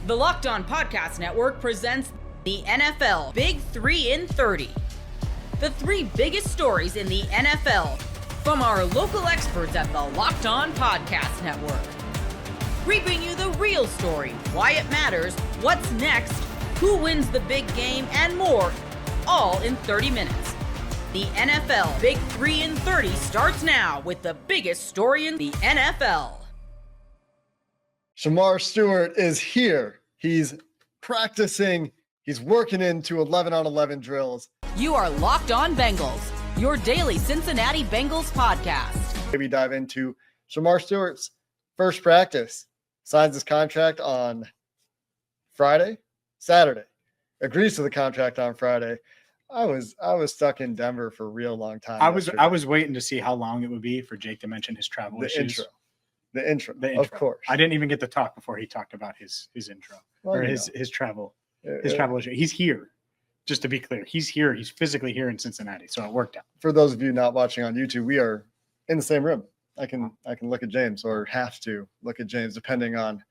The Locked On Podcast Network presents the NFL Big 3 in 30. The 3 biggest stories in the NFL from our local experts at the Locked On Podcast Network. We bring you the real story, why it matters, what's next, who wins the big game, and more, all in 30 minutes. The NFL Big 3 in 30 starts now with the biggest story in the NFL. Shemar Stewart is here. He's practicing. He's working into 11-on-11 drills. You are Locked On Bengals, your daily Cincinnati Bengals podcast. We dive into Shemar Stewart's first practice. Signs his contract on Saturday. Agrees to the contract on Friday. I was stuck in Denver for a real long time. I was waiting to see how long it would be for Jake to mention his travel issues. The intro, of course. I didn't even get to talk before he talked about his intro or his travel issue. He's here. Just to be clear, he's here. He's physically here in Cincinnati, so it worked out. For those of you not watching on YouTube, we are in the same room. I can look at James, or have to look at James, depending on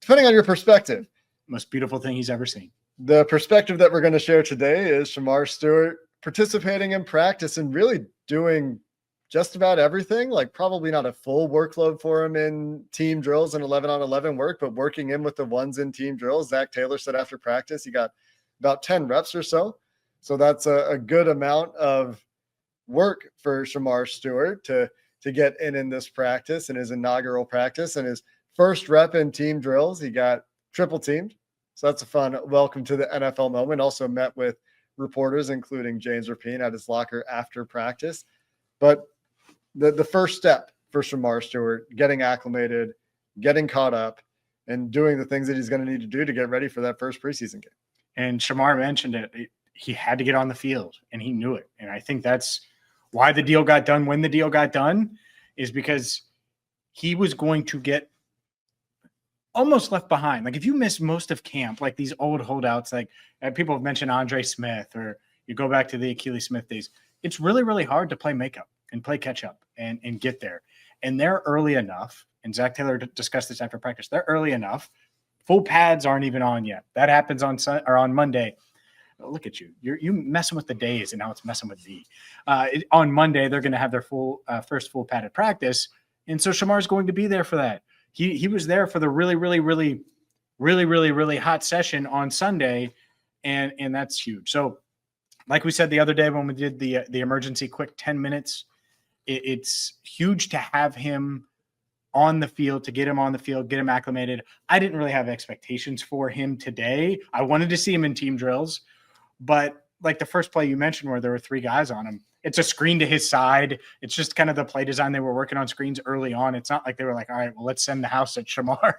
your perspective. Most beautiful thing he's ever seen. The perspective that we're going to share today is Shemar Stewart participating in practice and really doing just about everything, like probably not a full workload for him in team drills and 11-on-11 work, but working in with the ones in team drills. Zach Taylor said after practice, he got about 10 reps or so. So that's a good amount of work for Shemar Stewart to get in this practice, in his inaugural practice, and his first rep in team drills. He got triple teamed. So that's a fun welcome to the NFL moment. Also met with reporters, including James Rapien at his locker after practice. But the first step for Shemar Stewart, getting acclimated, getting caught up, and doing the things that he's going to need to do to get ready for that first preseason game. And Shemar mentioned it. He had to get on the field, and he knew it. And I think that's why the deal got done when the deal got done, is because he was going to get almost left behind. Like if you miss most of camp, like these old holdouts, like people have mentioned Andre Smith, or you go back to the Achilles Smith days, it's really, really hard to play makeup and play catch up and get there. And they're early enough. And Zach Taylor discussed this after practice. They're early enough. Full pads aren't even on yet. That happens on Monday. Oh, look at you. You're messing with the days, and now it's messing with me. On Monday, they're going to have their first full padded practice. And so Shemar's going to be there for that. He was there for the really hot session on Sunday, and that's huge. So like we said the other day when we did the emergency quick 10 minutes, it's huge to have him on the field, to get him on the field, get him acclimated. I didn't really have expectations for him today. I wanted to see him in team drills, but like the first play you mentioned where there were 3 guys on him, it's a screen to his side. It's just kind of the play design. They were working on screens early on. It's not like they were like, all right, well, let's send the house at Shemar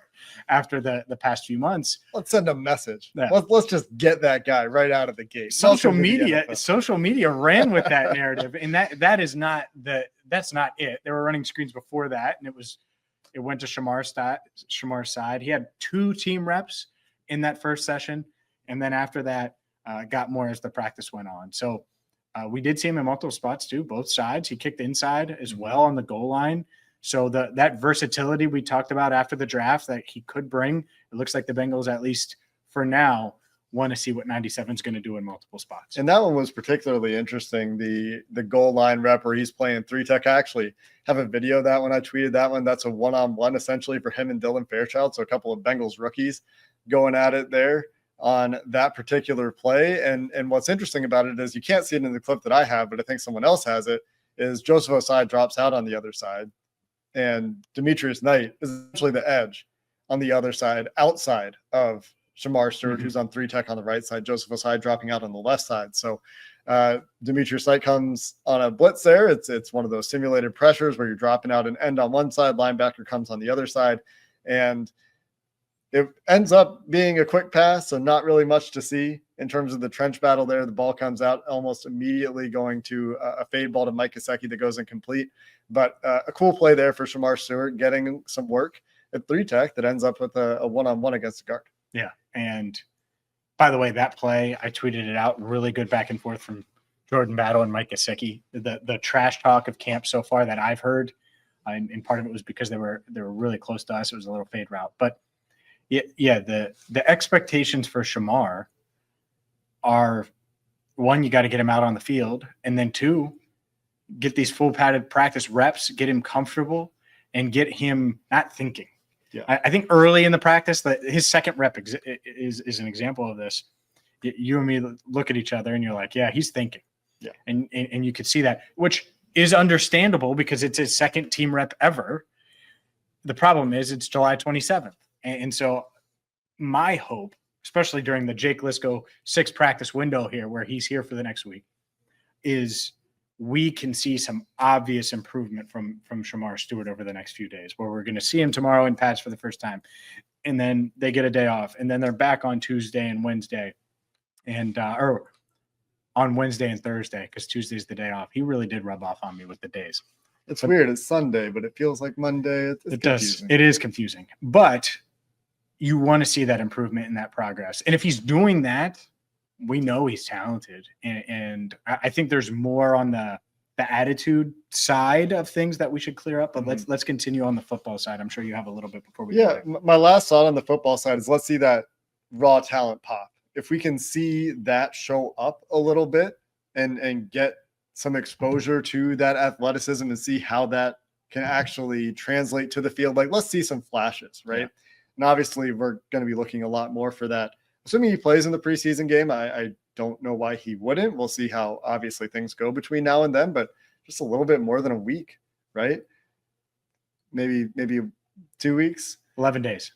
after the past few months. Let's send a message. Yeah. Let's just get that guy right out of the gate. Social media ran with that narrative, and that's not it. They were running screens before that, and it went to Shemar's side. He had 2 team reps in that first session, and then after that, got more as the practice went on. So we did see him in multiple spots too, both sides. He kicked inside as well on the goal line. So that versatility we talked about after the draft that he could bring, it looks like the Bengals, at least for now, want to see what 97 is going to do in multiple spots. And that one was particularly interesting. The goal line rep where he's playing 3-tech. I actually have a video of that when I tweeted that one. That's a one-on-one essentially for him and Dylan Fairchild. So a couple of Bengals rookies going at it there on that particular play. And what's interesting about it is you can't see it in the clip that I have, but I think someone else has it, is Joseph Osai drops out on the other side. And Demetrius Knight is essentially the edge on the other side, outside of Shemar Stewart, who's on 3-tech on the right side, Joseph Osai dropping out on the left side. So Demetrius Knight comes on a blitz there. It's one of those simulated pressures where you're dropping out an end on one side, linebacker comes on the other side. And it ends up being a quick pass, so not really much to see in terms of the trench battle there. The ball comes out almost immediately, going to a fade ball to Mike Gesicki that goes incomplete. But a cool play there for Shemar Stewart, getting some work at 3-tech that ends up with a one-on-one against the guard. Yeah, and by the way, that play, I tweeted it out, really good back and forth from Jordan Battle and Mike Gesicki. The trash talk of camp so far that I've heard, and part of it was because they were really close to us. It was a little fade route, but Yeah. The expectations for Shemar are, one, you got to get him out on the field, and then two, get these full padded practice reps, get him comfortable, and get him not thinking. Yeah. I think early in the practice, that his second rep is an example of this. You and me look at each other, and you're like, yeah, he's thinking. Yeah. And you could see that, which is understandable because it's his second team rep ever. The problem is it's July 27th. And so my hope, especially during the Jake Lisco 6 practice window here, where he's here for the next week, is we can see some obvious improvement from Shemar Stewart over the next few days, where we're going to see him tomorrow in pads for the first time. And then they get a day off, and then they're back on Tuesday and Wednesday, and or on Wednesday and Thursday, because Tuesday's the day off. He really did rub off on me with the days. It's weird. It's Sunday, but it feels like Monday. It does. It is confusing, but you want to see that improvement and that progress. And if he's doing that, we know he's talented. And I think there's more on the attitude side of things that we should clear up. But let's continue on the football side. I'm sure you have a little bit before we. Yeah, my last thought on the football side is let's see that raw talent pop. If we can see that show up a little bit and get some exposure to that athleticism and see how that can actually translate to the field. Like, let's see some flashes, right? Yeah. And obviously we're going to be looking a lot more for that. Assuming he plays in the preseason game, I don't know why he wouldn't. We'll see how obviously things go between now and then, but just a little bit more than a week, right? Maybe 2 weeks. 11 days.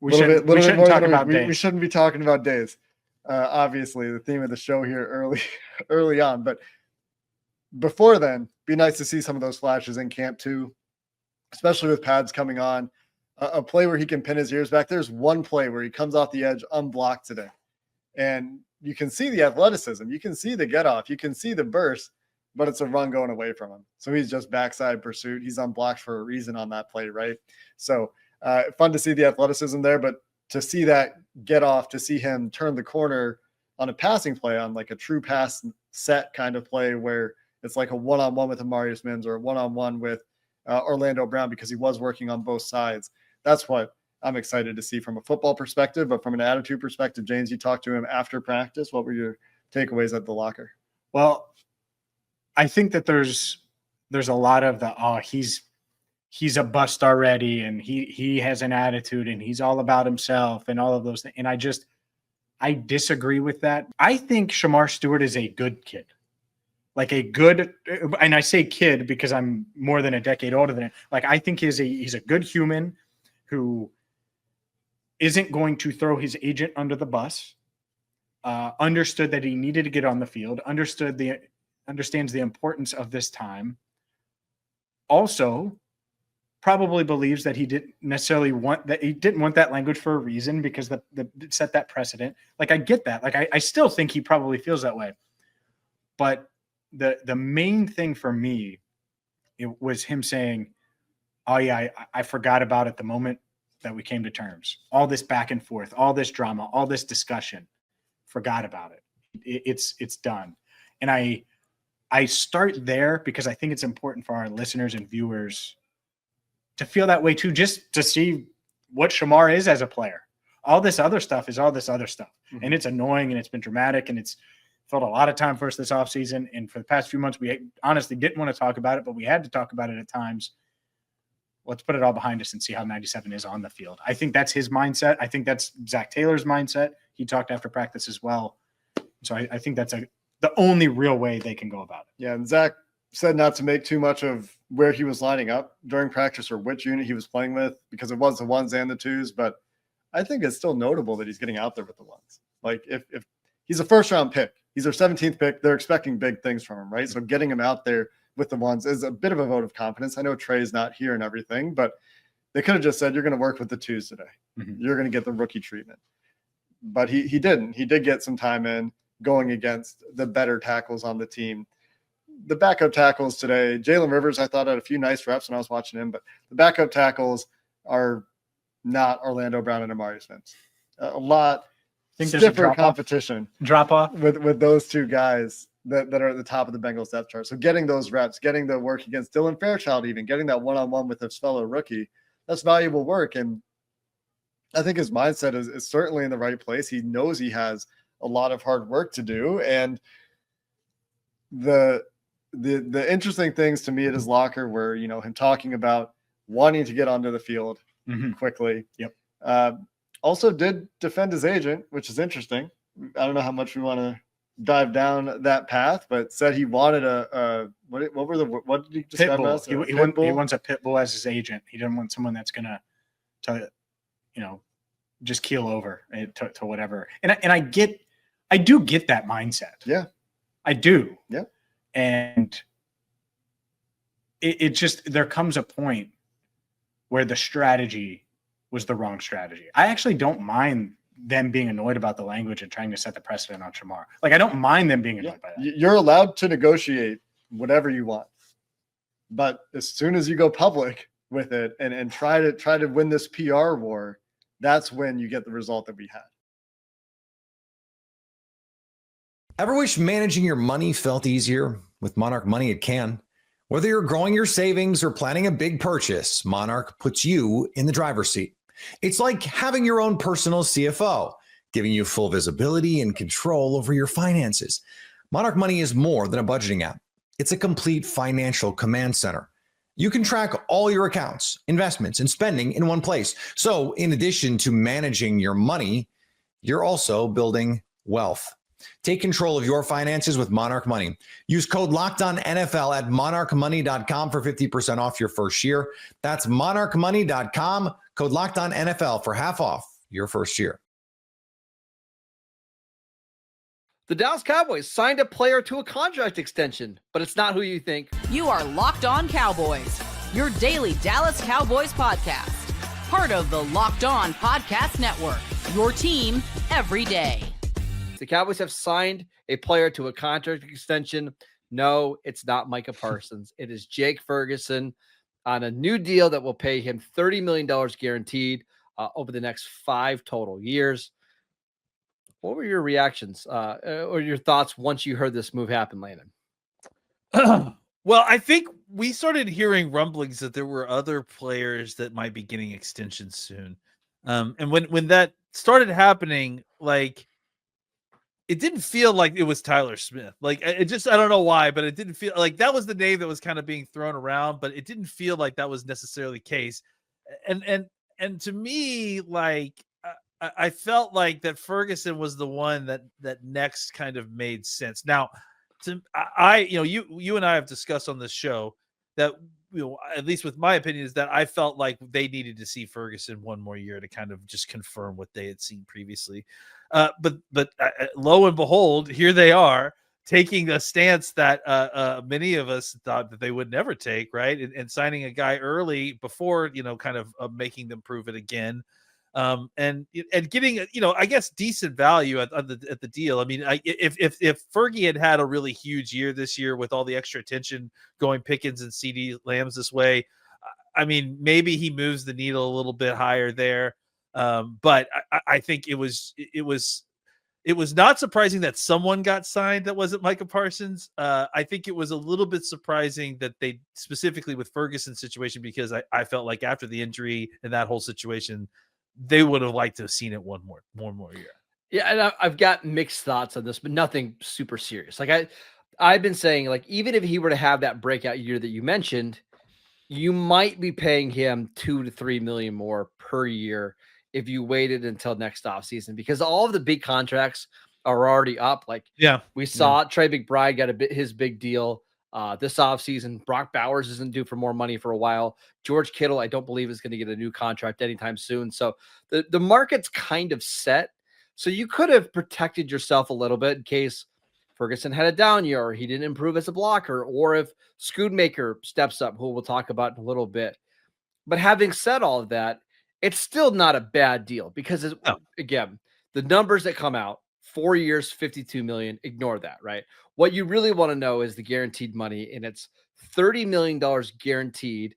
We shouldn't talk about days. We shouldn't be talking about days. Obviously, the theme of the show here early on, but before then, be nice to see some of those flashes in camp too, especially with pads coming on. A play where he can pin his ears back. There's one play where he comes off the edge unblocked today, and you can see the athleticism, you can see the get off, you can see the burst, but it's a run going away from him. So he's just backside pursuit. He's unblocked for a reason on that play, right? So fun to see the athleticism there, but to see that get off, to see him turn the corner on a passing play, on like a true pass set kind of play where it's like a one-on-one with Amarius Mims or a one-on-one with Orlando Brown, because he was working on both sides. That's what I'm excited to see from a football perspective. But from an attitude perspective, James, you talked to him after practice. What were your takeaways at the locker? Well, I think that there's a lot of he's a bust already, and he has an attitude, and he's all about himself and all of those things. And I disagree with that. I think Shemar Stewart is a good kid. Like a good, and I say kid because I'm more than a decade older than him. Like, I think he's a good human who isn't going to throw his agent under the bus, understood that he needed to get on the field, understands the importance of this time. Also, probably believes that he didn't necessarily want that. He didn't want that language for a reason, because the set that precedent. Like, I get that. Like, I still think he probably feels that way. But the main thing for me, it was him saying, oh yeah, I forgot about it the moment that we came to terms. All this back and forth, all this drama, all this discussion, forgot about it. It's done. And I start there because I think it's important for our listeners and viewers to feel that way too, just to see what Shemar is as a player. All this other stuff is all this other stuff. Mm-hmm. And it's annoying, and it's been dramatic, and it's filled a lot of time for us this offseason. And for the past few months, we honestly didn't want to talk about it, but we had to talk about it at times. Let's put it all behind us and see how 97 is on the field. I think that's his mindset. I think that's Zach Taylor's mindset. He talked after practice as well. So I think that's the only real way they can go about it. Yeah, and Zach said not to make too much of where he was lining up during practice or which unit he was playing with, because it was the ones and the twos. But I think it's still notable that he's getting out there with the ones. Like, if he's a first-round pick, he's their 17th pick, they're expecting big things from him, right? So getting him out there with the ones is a bit of a vote of confidence. I know Trey's not here and everything, but they could have just said, you're going to work with the twos today. Mm-hmm. You're going to get the rookie treatment. But he didn't. He did get some time in going against the better tackles on the team. The backup tackles today, Jalen Rivers, I thought had a few nice reps when I was watching him, but the backup tackles are not Orlando Brown and Amarius Mims. A lot stiffer competition. Drop off with those two guys that are at the top of the Bengals depth chart. So getting those reps, getting the work against Dylan Fairchild, even getting that one-on-one with his fellow rookie, that's valuable work. And I think his mindset is certainly in the right place. He knows he has a lot of hard work to do. And the interesting things to me at his locker were, him talking about wanting to get onto the field quickly. Yep. Also did defend his agent, which is interesting. I don't know how much we want to dive down that path, but said he wanted what did he describe Pitbull. as? He wants a pit bull as his agent. He doesn't want someone that's gonna just keel over to whatever. And I do get that mindset. Yeah, I do. Yeah. And it just, there comes a point where the strategy was the wrong strategy. I actually don't mind them being annoyed about the language and trying to set the precedent on Shemar. Like, I don't mind them being annoyed by that. You're allowed to negotiate whatever you want. But as soon as you go public with it and try to win this PR war, that's when you get the result that we had. Ever wish managing your money felt easier? With Monarch Money, it can. Whether you're growing your savings or planning a big purchase, Monarch puts you in the driver's seat. It's like having your own personal CFO, giving you full visibility and control over your finances. Monarch Money is more than a budgeting app. It's a complete financial command center. You can track all your accounts, investments, and spending in one place. So in addition to managing your money, you're also building wealth. Take control of your finances with Monarch Money. Use code LOCKEDONNFL at monarchmoney.com for 50% off your first year. That's monarchmoney.com, code LOCKEDONNFL for half off your first year. The Dallas Cowboys signed a player to a contract extension, but it's not who you think. You are Locked On Cowboys, your daily Dallas Cowboys podcast. Part of the Locked On Podcast Network, your team every day. The Cowboys have signed a player to a contract extension. No, it's not Micah Parsons. It is Jake Ferguson on a new deal that will pay him $30 million guaranteed over the next 5 total years. What were your reactions or your thoughts once you heard this move happen, Landon? Well, I think we started hearing rumblings that there were other players that might be getting extensions soon. And when that started happening, like, it didn't feel like it was Tyler Smith. Like, I don't know why, but it didn't feel like that was the name that was kind of being thrown around, but it didn't feel like that was necessarily the case. And to me, like, I felt like that Ferguson was the one that next kind of made sense. Now, you and I have discussed on this show that, at least with my opinion, is that I felt like they needed to see Ferguson one more year to kind of just confirm what they had seen previously. But lo and behold, here they are taking a stance that many of us thought that they would never take, right? And signing a guy early before, kind of making them prove it again. And getting, I guess, decent value at the deal. I mean, if Fergie had a really huge year this year with all the extra attention going Pickens and CD Lambs this way, I mean, maybe he moves the needle a little bit higher there. But I think it was not surprising that someone got signed that wasn't Micah Parsons. I think it was a little bit surprising that they specifically with Ferguson's situation, because I felt like after the injury and that whole situation, they would have liked to have seen it one more year. Yeah, and I've got mixed thoughts on this, but nothing super serious. Like I've been saying, like, even if he were to have that breakout year that you mentioned, you might be paying him $2 to $3 million more per year if you waited until next offseason, because all of the big contracts are already up. Like, we saw Trey McBride got his big deal this offseason. Brock Bowers isn't due for more money for a while. George Kittle, I don't believe, is going to get a new contract anytime soon. So the market's kind of set. So you could have protected yourself a little bit in case Ferguson had a down year, or he didn't improve as a blocker, or if Schoonmaker steps up, who we'll talk about in a little bit. But having said all of that, it's still not a bad deal, because again, the numbers that come out, 4 years, $52 million, ignore that, right? What you really want to know is the guaranteed money, and it's $30 million guaranteed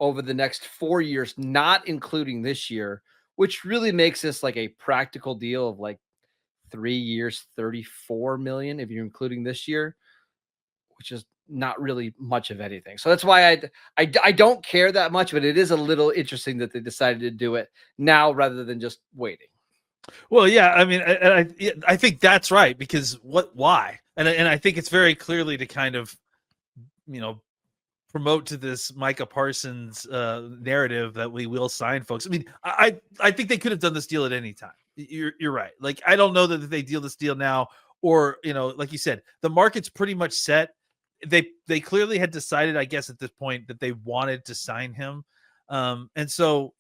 over the next 4 years, not including this year, which really makes this like a practical deal of like 3 years, $34 million if you're including this year, which is not really much of anything. So that's why I don't care that much, but it is a little interesting that they decided to do it now rather than just waiting. Well, yeah, I mean, I think that's right, because why? And I think it's very clearly to kind of, promote to this Micah Parsons narrative that we will sign folks. I mean, I think they could have done this deal at any time. You're right. Like, I don't know that they deal this deal now, or, like you said, the market's pretty much set. They clearly had decided, I guess, at this point that they wanted to sign him. And so,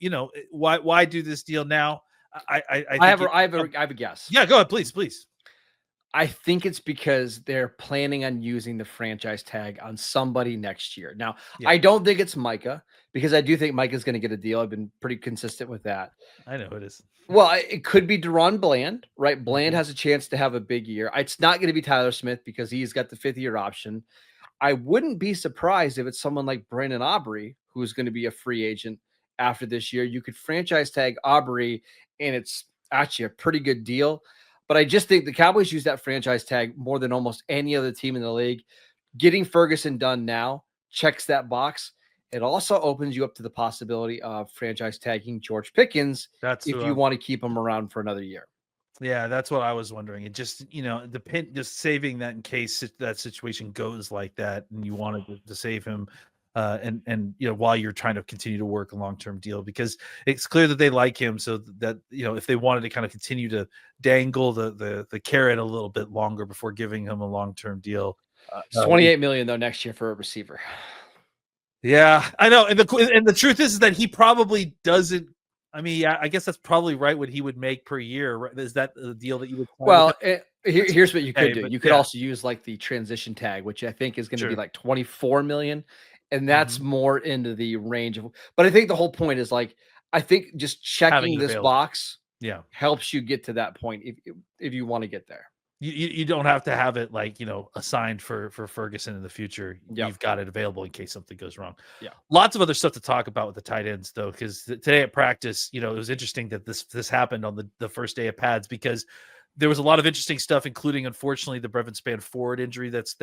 why do this deal now? I have a guess. Yeah, go ahead, please. I think it's because they're planning on using the franchise tag on somebody next year. Now, Yeah. I don't think it's Micah, because I do think Micah's going to get a deal. I've been pretty consistent with that. I know it is. Well, it could be Deron Bland, right? Bland has a chance to have a big year. It's not going to be Tyler Smith because he's got the 5th-year option. I wouldn't be surprised if it's someone like Brandon Aubrey, who's going to be a free agent after this year. You could franchise tag Aubrey, and it's actually a pretty good deal. But I just think the Cowboys use that franchise tag more than almost any other team in the league. Getting Ferguson done now checks that box. It also opens you up to the possibility of franchise tagging George Pickens if you want to keep him around for another year. Yeah, that's what I was wondering. It just, just saving that in case that situation goes like that, and you wanted to save him, and while you're trying to continue to work a long-term deal, because it's clear that they like him. So that if they wanted to kind of continue to dangle the carrot a little bit longer before giving him a long-term deal. It's $28 million though next year for a receiver. Yeah, I know, and the truth is that he probably doesn't. I mean, yeah, I guess that's probably right what he would make per year. Right? Is that the deal that you would? Well, here's what you could do. You could also use like the transition tag, which I think is going to be like $24 million, and that's more into the range of. But I think the whole point is like, I think just checking this box, helps you get to that point if you want to get there. You don't have to have it like, assigned for Ferguson in the future. Yep. You've got it available in case something goes wrong. Yeah. Lots of other stuff to talk about with the tight ends though, because today at practice, it was interesting that this happened on the first day of pads, because there was a lot of interesting stuff, including, unfortunately, the Brevin Span Ford injury that's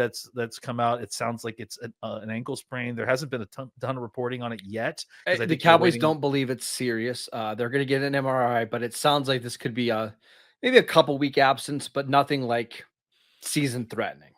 come out. It sounds like it's an ankle sprain. There hasn't been a ton of reporting on it yet. The Cowboys don't believe it's serious. They're going to get an MRI, but it sounds like this could be maybe a couple week absence, but nothing like season threatening.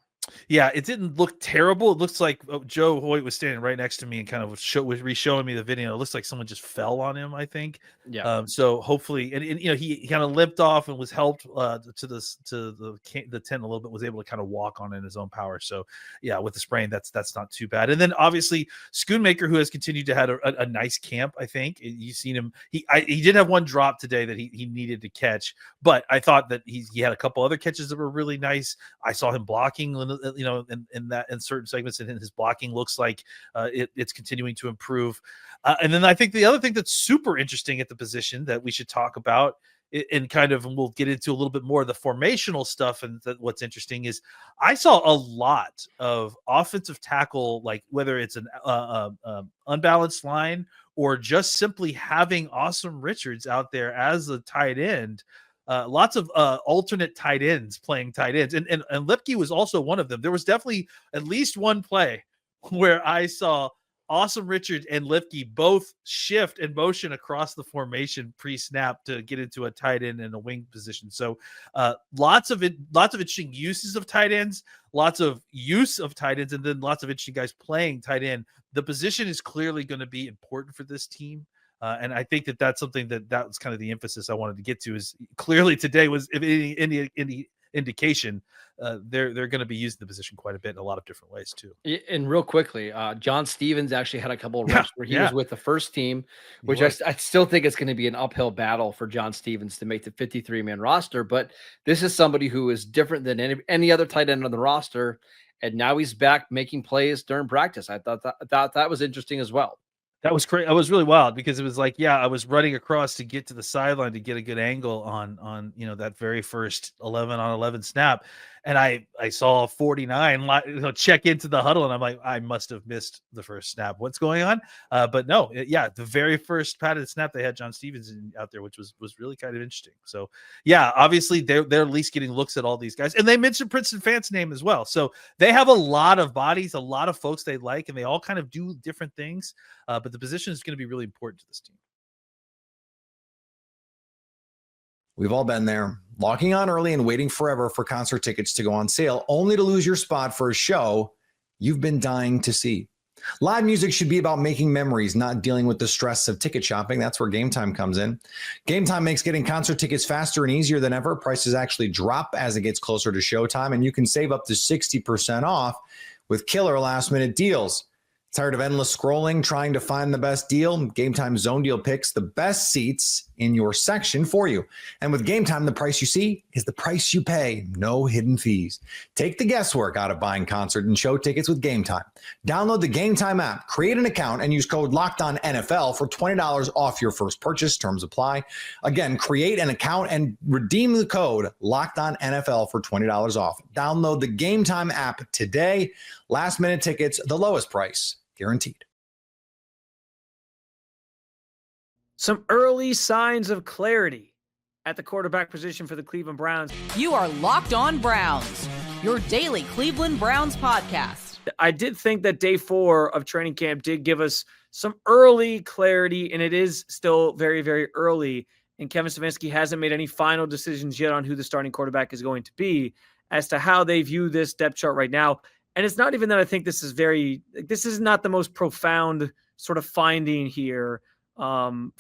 Yeah, it didn't look terrible. It looks like Joe Hoyt was standing right next to me and kind of was re-showing me the video. It looks like someone just fell on him, I think. Yeah. So hopefully, and he kind of limped off and was helped to the tent a little bit. Was able to kind of walk on in his own power. So yeah, with the sprain, that's not too bad. And then obviously Schoonmaker, who has continued to have a nice camp. I think you've seen him. He did have one drop today that he needed to catch, but I thought that he had a couple other catches that were really nice. I saw him blocking. In certain segments, and his blocking looks like it's continuing to improve. And then I think the other thing that's super interesting at the position that we should talk about, and we'll get into a little bit more of the formational stuff. And what's interesting is I saw a lot of offensive tackle, like whether it's an unbalanced line or just simply having Awesome Richards out there as a tight end. Lots of alternate tight ends playing tight ends. And Lipke was also one of them. There was definitely at least one play where I saw Awesome Richards and Lipke both shift and motion across the formation pre-snap to get into a tight end and a wing position. So lots of interesting uses of tight ends, lots of use of tight ends, and then lots of interesting guys playing tight end. The position is clearly going to be important for this team. And I think that's something that was kind of the emphasis I wanted to get to, is clearly today was, if any indication, they're going to be using the position quite a bit in a lot of different ways too. And real quickly, John Stevens actually had a couple of reps where he was with the first team, which I still think it's going to be an uphill battle for John Stevens to make the 53-man roster. But this is somebody who is different than any other tight end on the roster. And now he's back making plays during practice. I thought that was interesting as well. That was crazy. That was really wild because it was like, yeah, I was running across to get to the sideline to get a good angle on that very first 11-on-11 snap, and I saw 49 check into the huddle, and I'm like, I must have missed the first snap. What's going on? But no, the very first padded snap they had John Stevenson out there, which was really kind of interesting. So yeah, obviously they're at least getting looks at all these guys, and they mentioned Princeton Fant's name as well. So they have a lot of bodies, a lot of folks they like, and they all kind of do different things. But the position is going to be really important to this team. We've all been there, locking on early and waiting forever for concert tickets to go on sale, only to lose your spot for a show you've been dying to see. Live music should be about making memories, not dealing with the stress of ticket shopping. That's where Gametime comes in. Gametime makes getting concert tickets faster and easier than ever. Prices actually drop as it gets closer to showtime, and you can save up to 60% off with killer last-minute deals. Tired of endless scrolling, trying to find the best deal? Gametime Zone Deal picks the best seats in your section for you. And with Gametime, the price you see is the price you pay. No hidden fees. Take the guesswork out of buying concert and show tickets with Gametime. Download the Gametime app, create an account, and use code LOCKEDONNFL for $20 off your first purchase. Terms apply. Again, create an account and redeem the code LOCKEDONNFL for $20 off. Download the Gametime app today. Last minute tickets, the lowest price, guaranteed. Some early signs of clarity at the quarterback position for the Cleveland Browns. You are Locked On Browns, your daily Cleveland Browns podcast. I did think that day 4 of training camp did give us some early clarity, and it is still very, very early. And Kevin Stefanski hasn't made any final decisions yet on who the starting quarterback is going to be as to how they view this depth chart right now. And it's not even that I think this is not the most profound sort of finding here in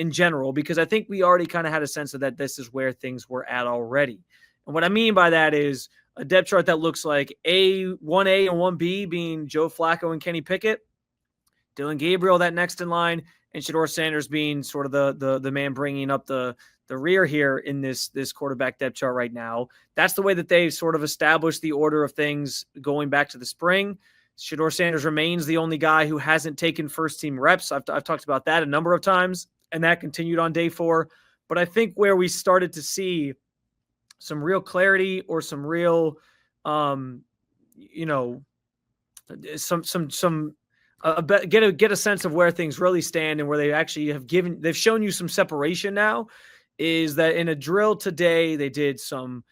general, because I think we already kind of had a sense of that this is where things were at already. And what I mean by that is a depth chart that looks like 1A and 1B being Joe Flacco and Kenny Pickett, Dylan Gabriel that next in line, and Shedeur Sanders being sort of the man bringing up the rear here in this quarterback depth chart right now. That's the way that they've sort of established the order of things going back to the spring. Shedeur Sanders remains the only guy who hasn't taken first-team reps. I've talked about that a number of times, and that continued on day 4. But I think where we started to see some real clarity or some real, get a sense of where things really stand and where they actually they've shown you some separation now, is that in a drill today, they did some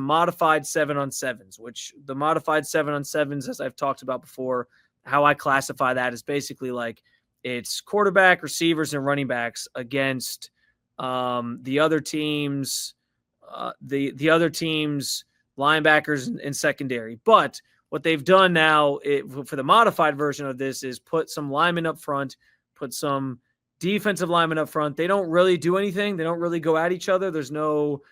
modified 7-on-7s, which the modified 7-on-7s, as I've talked about before, how I classify that is basically like it's quarterback, receivers, and running backs against the other teams, linebackers and secondary. But what they've done now for the modified version of this is put some linemen up front, put some defensive linemen up front. They don't really do anything. They don't really go at each other. There's no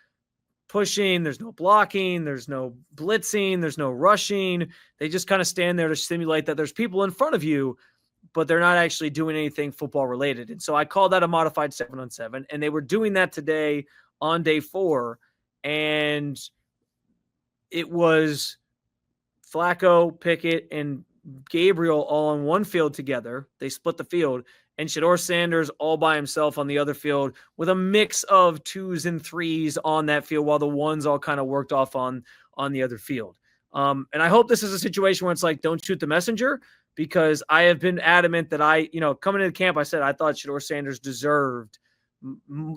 pushing, there's no blocking, there's no blitzing, there's no rushing. They just kind of stand there to simulate that there's people in front of you, but they're not actually doing anything football related. And so I call that a modified 7-on-7. And they were doing that today on day 4. And it was Flacco, Pickett, and Gabriel all on one field together. They split the field. And Shedeur Sanders all by himself on the other field with a mix of 2s and 3s on that field while the 1s all kind of worked off on the other field. And I hope this is a situation where it's like, don't shoot the messenger, because I have been adamant that coming into camp, I said I thought Shedeur Sanders deserved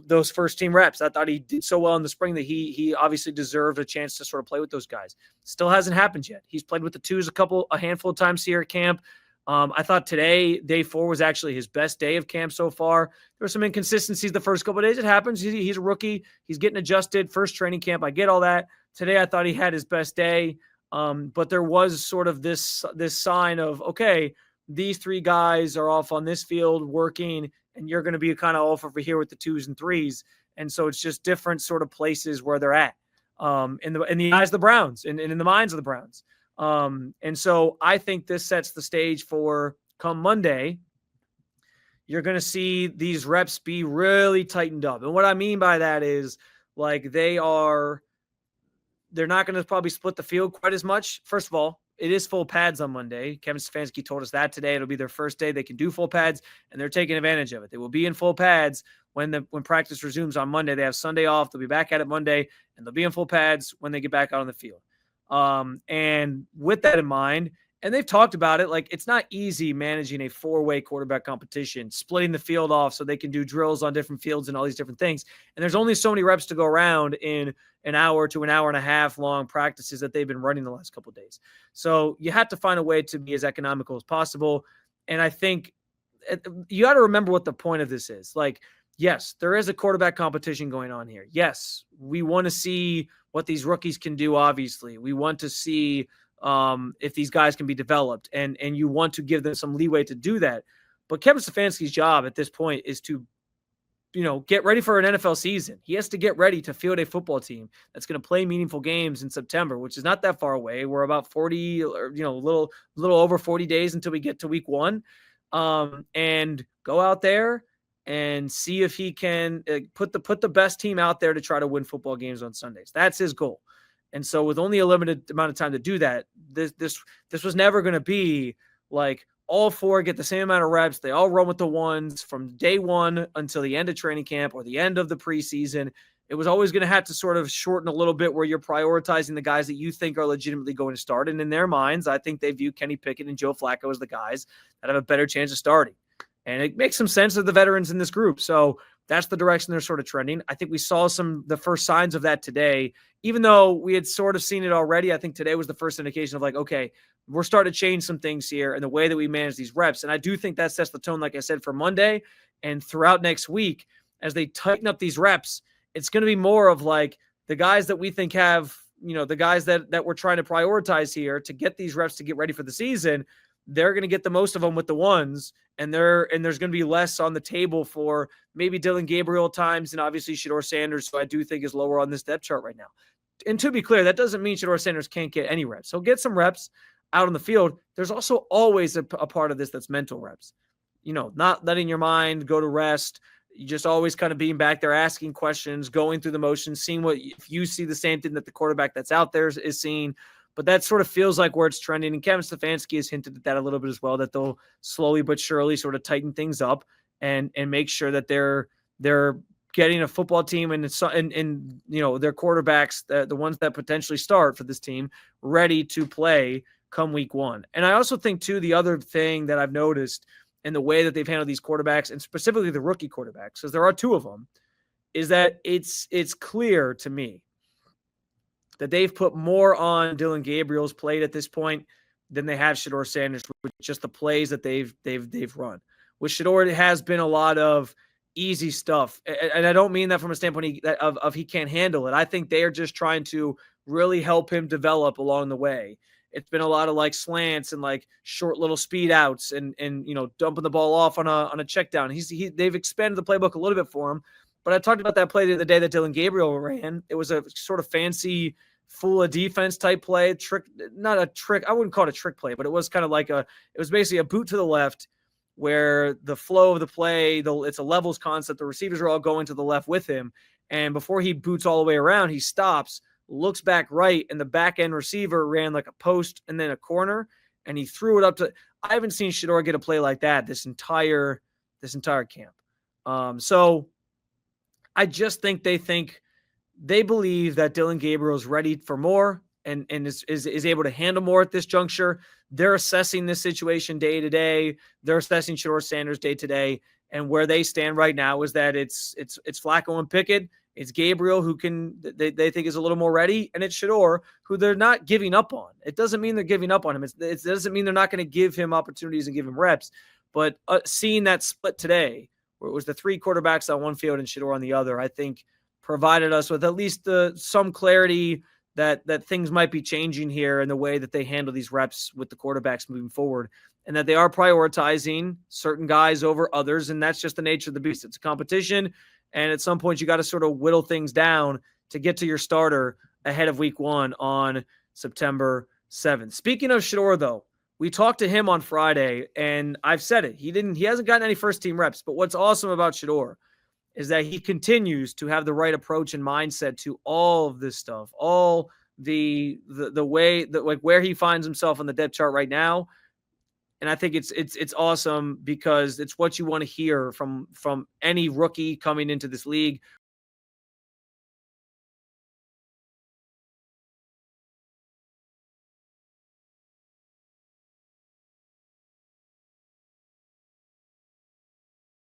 those first-team reps. I thought he did so well in the spring that he obviously deserved a chance to sort of play with those guys. Still hasn't happened yet. He's played with the 2s a handful of times here at camp. I thought today, day 4, was actually his best day of camp so far. There were some inconsistencies the first couple of days. It happens. He's a rookie. He's getting adjusted. First training camp. I get all that. Today, I thought he had his best day. But there was sort of this sign of, okay, these 3 guys are off on this field working, and you're going to be kind of off over here with the 2s and 3s. And so it's just different sort of places where they're at in the eyes of the Browns and in the minds of the Browns. And so I think this sets the stage for come Monday, you're going to see these reps be really tightened up. And what I mean by that is like they're not going to probably split the field quite as much. First of all, it is full pads on Monday. Kevin Stefanski told us that today. It'll be their first day they can do full pads, and they're taking advantage of it. They will be in full pads when practice resumes on Monday. They have Sunday off. They'll be back at it Monday, and they'll be in full pads when they get back out on the field. And with that in mind, and they've talked about it, like it's not easy managing a 4-way quarterback competition, splitting the field off so they can do drills on different fields and all these different things. And there's only so many reps to go around in an hour to an hour and a half long practices that they've been running the last couple of days. So you have to find a way to be as economical as possible. And I think you got to remember what the point of this is. Like, yes, there is a quarterback competition going on here. Yes, we want to see what these rookies can do, obviously. We want to see if these guys can be developed, and you want to give them some leeway to do that. But Kevin Stefanski's job at this point is to, get ready for an NFL season. He has to get ready to field a football team that's going to play meaningful games in September, which is not that far away. We're about 40 or, a little over 40 days until we get to week 1. And go out there and see if he can put the best team out there to try to win football games on Sundays. That's his goal. And so with only a limited amount of time to do that, this was never going to be like all 4 get the same amount of reps. They all run with the ones from day 1 until the end of training camp or the end of the preseason. It was always going to have to sort of shorten a little bit where you're prioritizing the guys that you think are legitimately going to start. And in their minds, I think they view Kenny Pickett and Joe Flacco as the guys that have a better chance of starting. And it makes some sense of the veterans in this group. So that's the direction they're sort of trending. I think we saw the first signs of that today, even though we had sort of seen it already. I think today was the first indication of like, okay, we're starting to change some things here in the way that we manage these reps. And I do think that sets the tone, like I said, for Monday and throughout next week, as they tighten up these reps, it's going to be more of like the guys that we think have, the guys that we're trying to prioritize here to get these reps to get ready for the season. They're going to get the most of them with the ones, and there's going to be less on the table for maybe Dylan Gabriel at times, and obviously Shedeur Sanders, who I do think is lower on this depth chart right now. And to be clear, that doesn't mean Shedeur Sanders can't get any reps. So get some reps out on the field. There's also always a part of this that's mental reps. Not letting your mind go to rest. You just always kind of being back there, asking questions, going through the motions, seeing if you see the same thing that the quarterback that's out there is seeing. But that sort of feels like where it's trending. And Kevin Stefanski has hinted at that a little bit as well, that they'll slowly but surely sort of tighten things up and make sure that they're getting a football team and their quarterbacks, the ones that potentially start for this team, ready to play come week 1. And I also think, too, the other thing that I've noticed in the way that they've handled these quarterbacks, and specifically the rookie quarterbacks, because there are 2 of them, is that it's clear to me that they've put more on Dylan Gabriel's plate at this point than they have Shedeur Sanders, with just the plays that they've run. With Shedeur, it has been a lot of easy stuff, and I don't mean that from a standpoint of he can't handle it. I think they are just trying to really help him develop along the way. It's been a lot of like slants and like short little speed outs and dumping the ball off on a check down. They've expanded the playbook a little bit for him. But I talked about that play the day that Dylan Gabriel ran. It was a sort of fancy fool of defense type play, not a trick. I wouldn't call it a trick play, but it was kind of like it was basically a boot to the left where the flow of the play, it's a levels concept. The receivers are all going to the left with him. And before he boots all the way around, he stops, looks back right, and the back end receiver ran like a post and then a corner, and he threw it up to. I haven't seen Shedeur get a play like that this entire camp. So I just think they believe that Dylan Gabriel is ready for more and is able to handle more at this juncture. They're assessing this situation day to day. They're assessing Shedeur Sanders day to day. And where they stand right now is that it's Flacco and Pickett. It's Gabriel who they think is a little more ready. And it's Shedeur who they're not giving up on. It doesn't mean they're giving up on him. It doesn't mean they're not going to give him opportunities and give him reps. But seeing that split today, where it was the 3 quarterbacks on one field and Shedeur on the other, I think provided us with at least some clarity that things might be changing here in the way that they handle these reps with the quarterbacks moving forward, and that they are prioritizing certain guys over others. And that's just the nature of the beast. It's a competition. And at some point you got to sort of whittle things down to get to your starter ahead of week 1 on September 7th. Speaking of Shedeur, though, we talked to him on Friday, and I've said it. He hasn't gotten any first team reps, but what's awesome about Shedeur is that he continues to have the right approach and mindset to all of this stuff, all the way that like where he finds himself on the depth chart right now. And I think it's awesome because it's what you want to hear from any rookie coming into this league,